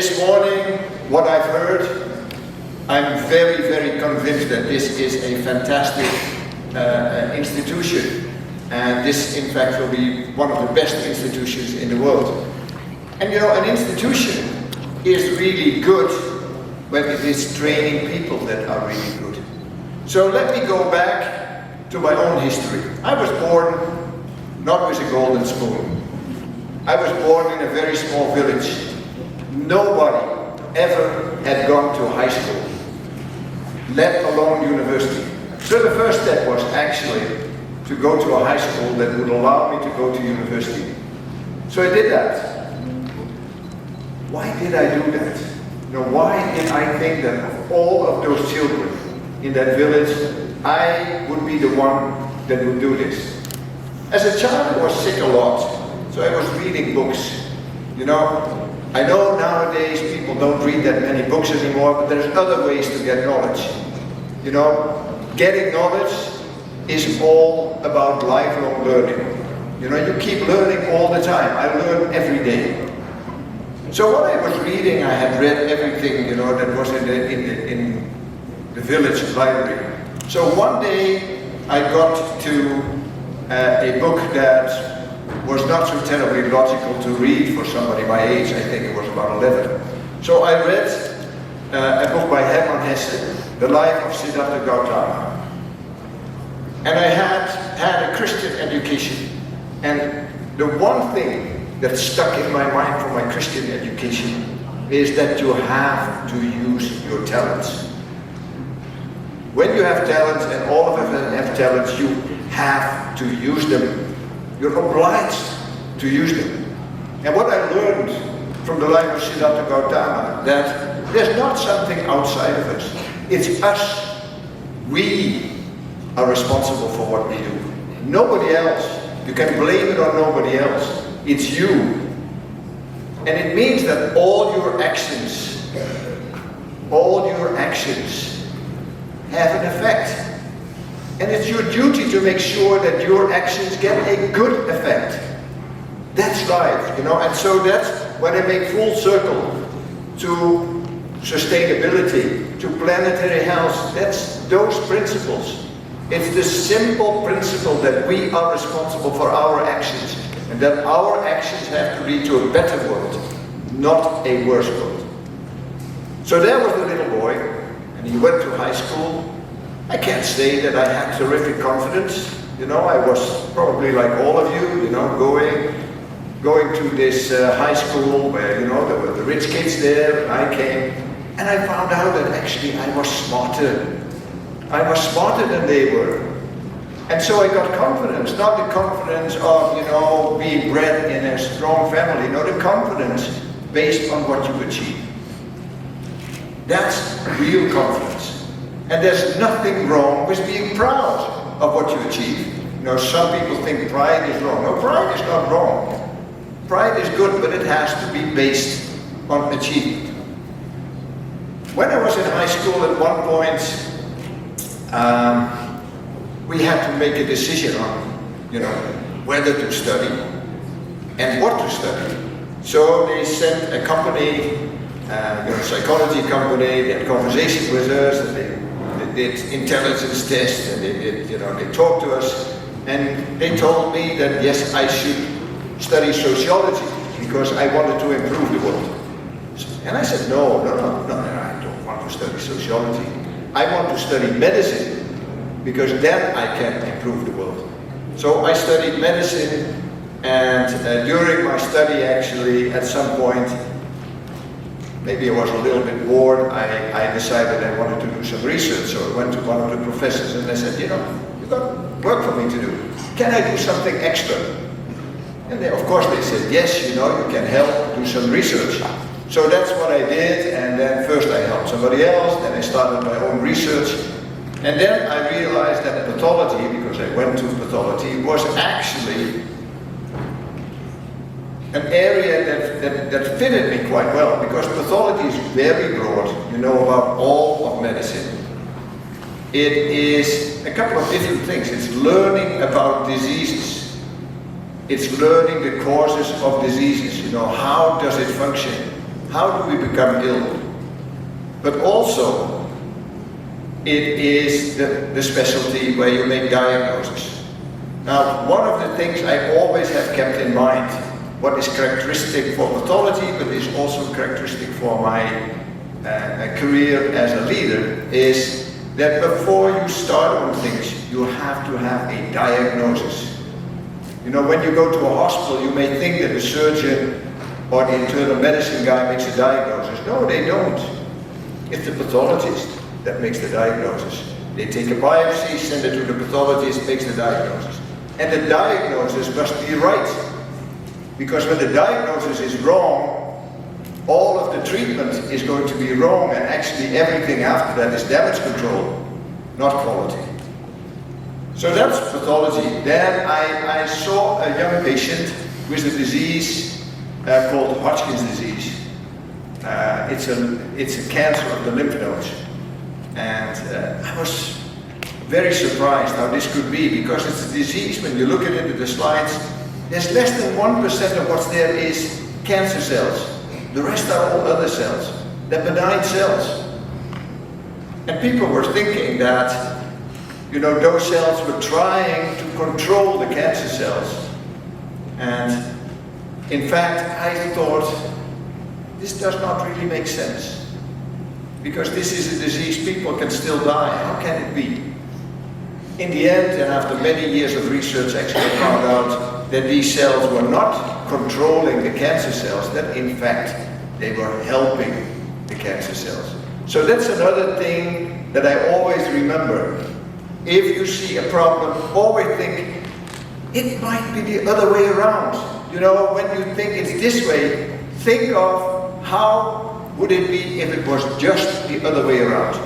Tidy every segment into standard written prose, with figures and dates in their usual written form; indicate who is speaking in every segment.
Speaker 1: this morning, what I've heard, I'm very, very convinced that this is a fantastic institution. And this, in fact, will be one of the best institutions in the world. And you know, an institution is really good when it is training people that are really good. So let me go back to my own history. I was born not with a golden spoon. I was born in a very small village. Nobody ever had gone to high school, let alone university. So the first step was actually to go to a high school that would allow me to go to university. So I did that. Why did I do that? You know, why did I think that of all of those children in that village, I would be the one that would do this? As a child, I was sick a lot, so I was reading books. You know, I know nowadays people don't read that many books anymore, but there's other ways to get knowledge. You know, getting knowledge is all about lifelong learning. You know, you keep learning all the time. I learn every day. So when I was reading, I had read everything, you know, that was in the village library. So one day I got to a book that was not so terribly logical to read for somebody my age. I think it was about 11. So I read a book by Hermann Hesse, The Life of Siddhartha Gautama. And I had a Christian education. And the one thing that stuck in my mind from my Christian education is that you have to use your talents. When you have talents, and all of us have talents, you have to use them. You're obliged to use them. And what I learned from the life of Siddhartha Gautama, that there's not something outside of us. It's us. We are responsible for what we do. Nobody else. You can blame it on nobody else. It's you. And it means that all your actions have an effect. And it's your duty to make sure that your actions get a good effect. That's life, you know, and so that's when I make full circle to sustainability, to planetary health. That's those principles. It's the simple principle that we are responsible for our actions, and that our actions have to lead to a better world, not a worse world. So there was the little boy, and he went to high school. I can't say that I had terrific confidence. You know, I was probably like all of you, you know, going to this high school where, you know, there were the rich kids there, and I came, and I found out that actually I was smarter. I was smarter than they were. And so I got confidence, not the confidence of, you know, being bred in a strong family, no, the confidence based on what you achieve. That's real confidence. And there's nothing wrong with being proud of what you achieve. You know, some people think pride is wrong. No, pride is not wrong. Pride is good, but it has to be based on achievement. When I was in high school at one point, we had to make a decision on, you know, whether to study and what to study. So they sent a company, you know, psychology company, they had conversations with us, and they did intelligence tests, and they did, you know, they talked to us, and they told me that yes, I should study sociology because I wanted to improve the world. And I said, no, I don't want to study sociology. I want to study medicine because then I can improve the world. So I studied medicine, and during my study actually at some point, maybe I was a little bit bored, I decided I wanted to do some research. So I went to one of the professors and I said, you know, you've got work for me to do. Can I do something extra? And they, of course they said, yes, you know, you can help do some research. So that's what I did, and then first I helped somebody else, then I started my own research, and then I realized that pathology, because I went to pathology, was actually an area that fitted me quite well, because pathology is very broad. You know about all of medicine. It is a couple of different things. It's learning about diseases. It's learning the causes of diseases. You know, how does it function? how do we become ill? But also, it is the specialty where you make diagnosis. Now, one of the things I always have kept in mind, what is characteristic for pathology, but is also characteristic for my career as a leader, is that before you start on things, you have to have a diagnosis. You know, when you go to a hospital, you may think that the surgeon or the internal medicine guy makes a diagnosis. No, they don't. It's the pathologist that makes the diagnosis. They take a biopsy, send it to the pathologist, makes the diagnosis. And the diagnosis must be right. Because when the diagnosis is wrong, all of the treatment is going to be wrong, and actually everything after that is damage control, not quality. So that's pathology. Then I saw a young patient with a disease called Hodgkin's disease. It's a cancer of the lymph nodes. And I was very surprised how this could be, because it's a disease, when you look at it in the slides, there's less than 1% of what's there is cancer cells. The rest are all other cells, they're benign cells. And people were thinking that, you know, those cells were trying to control the cancer cells. And in fact, I thought, this does not really make sense. Because this is a disease, people can still die. How can it be? In the end, and after many years of research, actually I found out that these cells were not controlling the cancer cells, that in fact they were helping the cancer cells. So that's another thing that I always remember. If you see a problem, always think, it might be the other way around. You know, when you think it's this way, think of how would it be if it was just the other way around.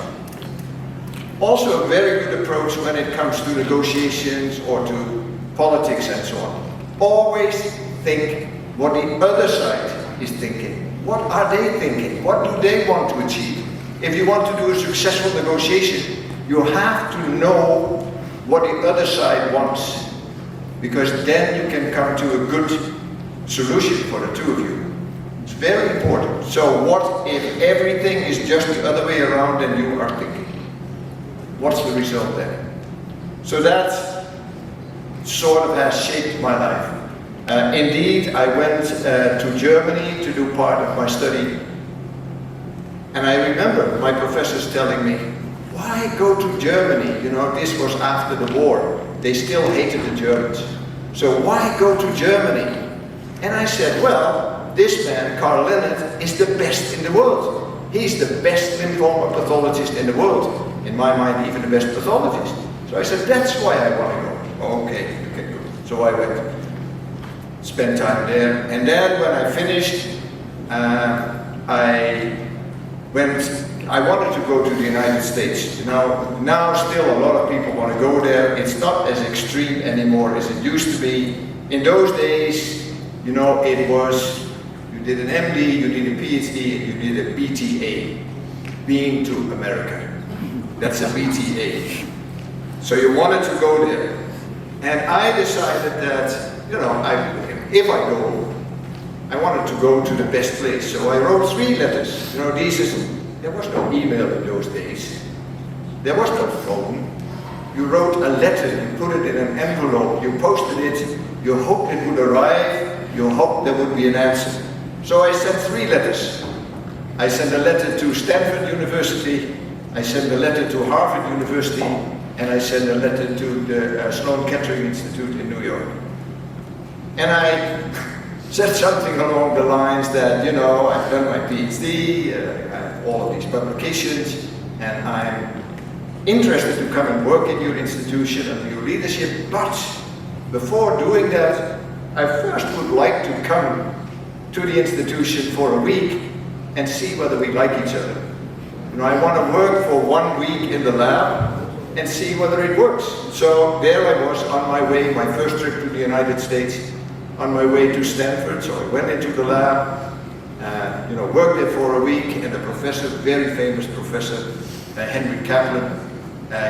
Speaker 1: Also a very good approach when it comes to negotiations or to politics and so on. Always think what the other side is thinking. What are they thinking? What do they want to achieve? If you want to do a successful negotiation, you have to know what the other side wants, because then you can come to a good solution for the two of you. It's very important. So what if everything is just the other way around than you are thinking? What's the result then? So that sort of has shaped my life. Indeed, I went to Germany to do part of my study. And I remember my professors telling me, why go to Germany? You know, this was after the war. They still hated the Germans. So why go to Germany? And I said, well, this man, Karl Lennart, is the best in the world. He's the best lymphoma pathologist in the world. In my mind, even the best pathologist. So I said, that's why I want to go. Okay, good. So I went, spent time there. And then when I finished, I wanted to go to the United States. You know, now still a lot of people want to go there. It's not as extreme anymore as it used to be. In those days, you know, it was, you did an MD, you did a PhD, and you did a BTA, being to America. That's a BTA. So you wanted to go there. And I decided that, you know, if I go, I wanted to go to the best place. So I wrote 3 letters. You know, there was no email in those days. There was no phone. You wrote a letter, you put it in an envelope, you posted it, you hoped it would arrive, you hoped there would be an answer. So I sent 3 letters. I sent a letter to Stanford University, I sent a letter to Harvard University, and I sent a letter to the Sloan Kettering Institute in New York. And I said something along the lines that, you know, I've done my PhD, I have all of these publications, and I'm interested to come and work in your institution and your leadership, but before doing that, I first would like to come to the institution for a week and see whether we like each other. You know, I want to work for 1 week in the lab and see whether it works. So there I was on my way, my first trip to the United States, on my way to Stanford. So I went into the lab, you know, worked there for a week, and the professor, very famous professor, Henry Kaplan,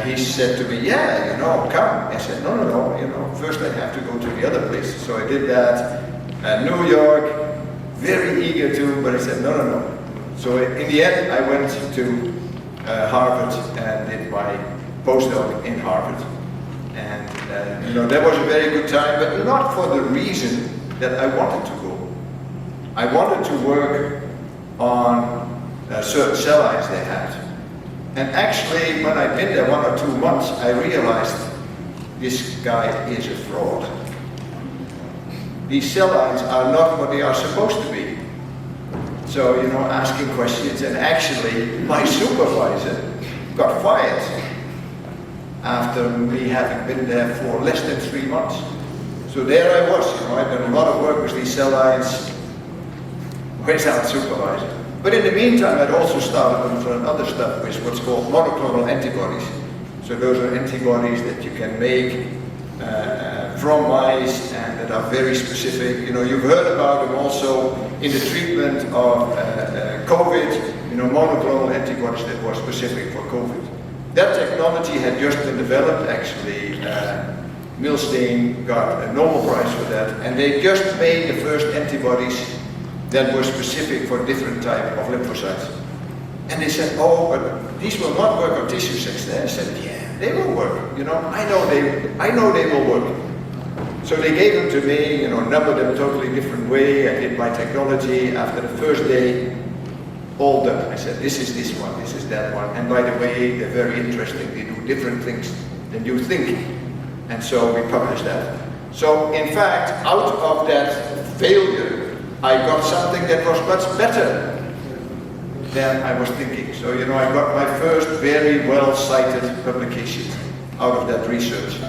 Speaker 1: he said to me, yeah, you know, come. I said, no, you know, first I have to go to the other places. So I did that, New York, very eager to, but I said, no, no, no. So in the end, I went to Harvard and did my postdoc in Harvard. And that was a very good time, but not for the reason that I wanted to go. I wanted to work on certain cell lines they had. And actually, when I'd been there 1 or 2 months, I realized this guy is a fraud. These cell lines are not what they are supposed to be. So, asking questions, and actually, my supervisor got fired after me having been there for less than 3 months. So there I was, I'd done a lot of work with these cell lines without supervisor. But in the meantime, I'd also started on some other stuff with what's called monoclonal antibodies. So those are antibodies that you can make from mice and that are very specific. You've heard about them also in the treatment of COVID, monoclonal antibodies that were specific for COVID. That technology had just been developed, actually. Milstein got a Nobel Prize for that, and they just made the first antibodies that were specific for different type of lymphocytes. And they said, oh, but these will not work on tissue sex. I said, yeah, they will work. I know they will work. So they gave them to me, numbered them totally different way. I did my technology. After the first day, all done. I said, this is this one, this is that one. And by the way, they're very interesting. They do different things than you think. And so we published that. So in fact, out of that failure, I got something that was much better than I was thinking. So, I got my first very well cited publication out of that research.